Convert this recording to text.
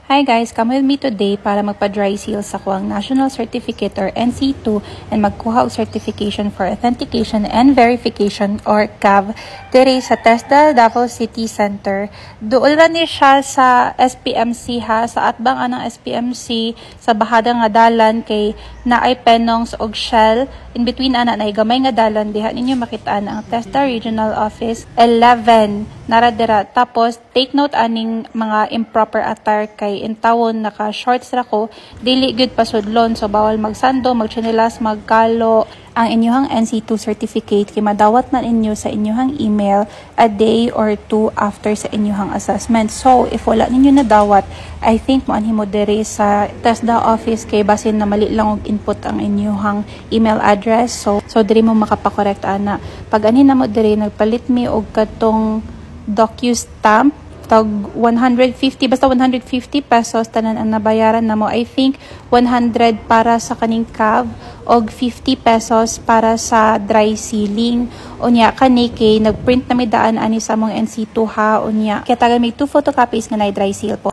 Hi guys, come with me today para magpa-dry seal sa kuang National Certificate or NC2 and magkuha og certification for authentication and verification or CAV diri sa TESDA Davao City Center. Duol ra ni siya sa SPMC ha, sa atbang anang SPMC sa bahada nga dalan kay naay penongs og shell in between ana nay gamay nga dalan diha ninyo makitaan ang TESDA Regional Office 11 nara dira. Tapos take note aning mga improper attire kay in tawon naka shorts ra ko dili gyud pasudlon, so bawal magsando, magchinelas, magkalo. Ang inyong NC2 certificate kay madawat na ninyo sa inyong email a day or two after sa inyong assessment. So if wala ninyo nadawat, I think moanhi mo diri sa TESDA office kay basin na mali lang og input ang inyong email address. So diri mo makapakorekt ana. Pag ani na mo diri nagpalit mi og katong docu-stamp tag 150, basta 150 pesos tanan ang nabayaran na mo. I think 100 para sa kaning CAV og 50 pesos para sa dry sealing. Unya kani kay nagprint na mi daan ani sa among NC2 ha, unya kaya taga may 2 photocopies nga na dry seal po.